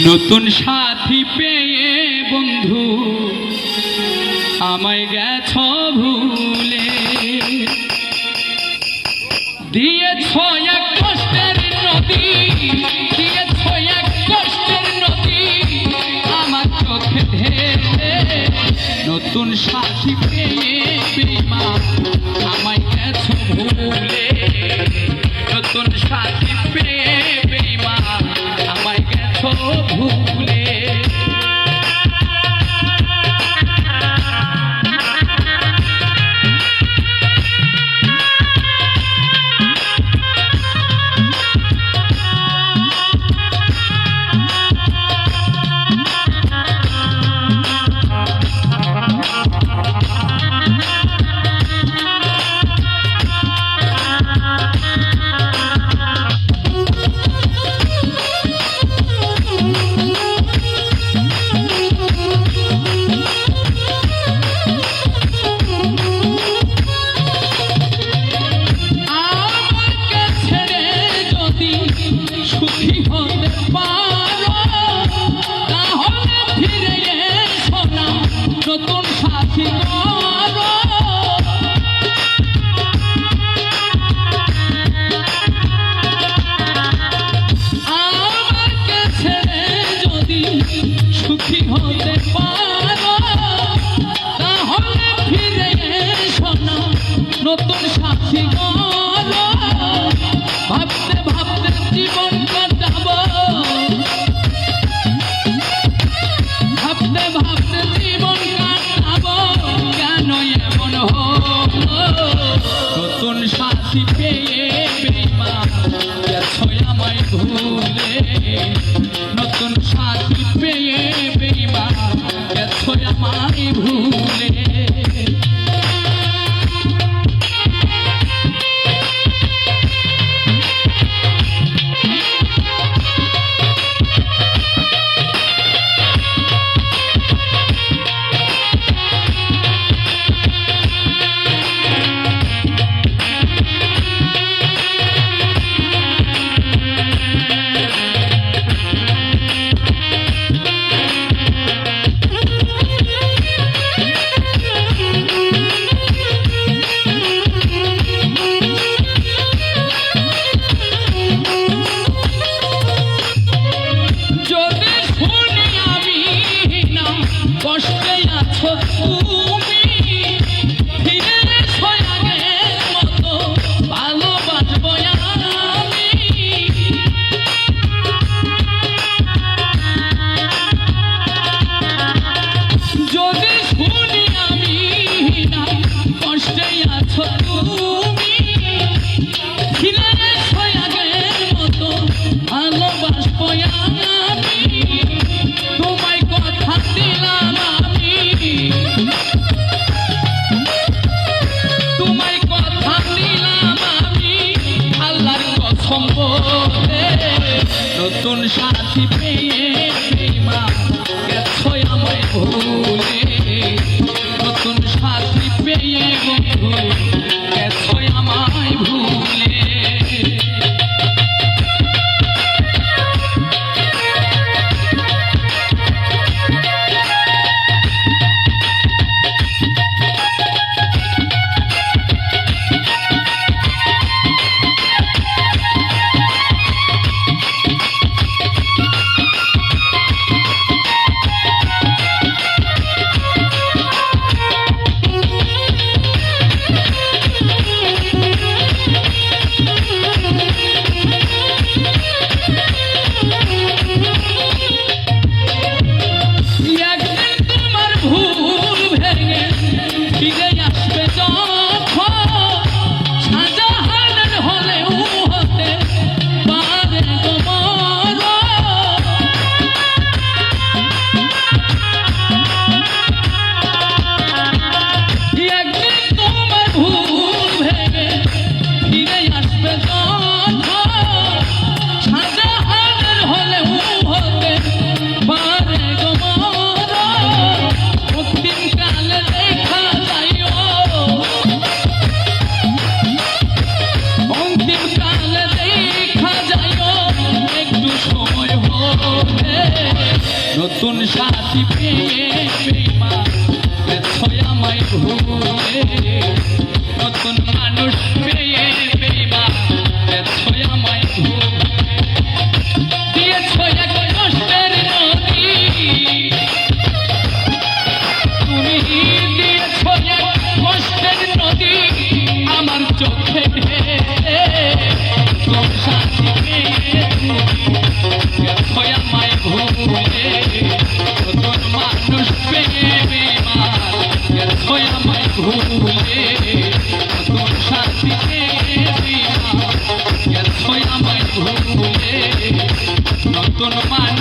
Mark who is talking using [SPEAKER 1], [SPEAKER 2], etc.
[SPEAKER 1] নতুন সাথী পেয়ে বন্ধু আমায় গেছ ভুলে, দিয়েছ এক কষ্টের নদী, দিয়েছ এক কষ্টের নদী আমার চোখে ঢেলে। নতুন সাথী পেয়ে বেঈমান আমায় গেছ ভুলে, নতুন সাথী পেয়ে বেঈমান আমায় গেছ ভুলে। সুখী হতে পারো তাহলে ফিরে এসো না, নতুন সাথী করো। ভাবতে ভাবতে জীবন কাটাবো, ভাবতে ভাবতে জীবন কাটাবো, কেন এমন হলো? নতুন সাথী পেয়ে বেঈমান গেছো আমায় ভুলে, নতুন সাথী পেয়ে বেঈমান গেছো আমায় ভুলে। কষ্টে আছো তুমি, ফিরে এসো আগের মতো, ভালোবাসবো আমি। যদি শুনি আমি না কষ্টে আছো তুমি, ফিরে এসো আগের মতো, ভালোবাসবো আমি। তোমায় কথা দিলাম, তোমায় কথা দিলাম আমি আল্লাহর কসম বলে। নতুন সাথী পেয়ে বেঈমান গেছো আমায় ভুলে, নতুন সাথী পেয়ে বন্ধু গেছো আমায় ভুলে। নতুন সাথী পেয়ে বেঈমান গেছো আমায় ভুলে নতুন মানুষ পেয়ে বেঈমান গেছো আমায় ভুলে দিয়েছো এক কষ্টের নদী তুমি দিয়েছো এক কষ্টের নদী আমার চোখে ঢেলে তোর সাথী পেয়ে গেছো আমায় ভুলে নতুন মানুষ পেয়ে বেঈমান গেছো আমায় ভুলে নতুন সাথী পেয়ে বেঈমান গেছো আমায় ভুলে নতুন মানুষ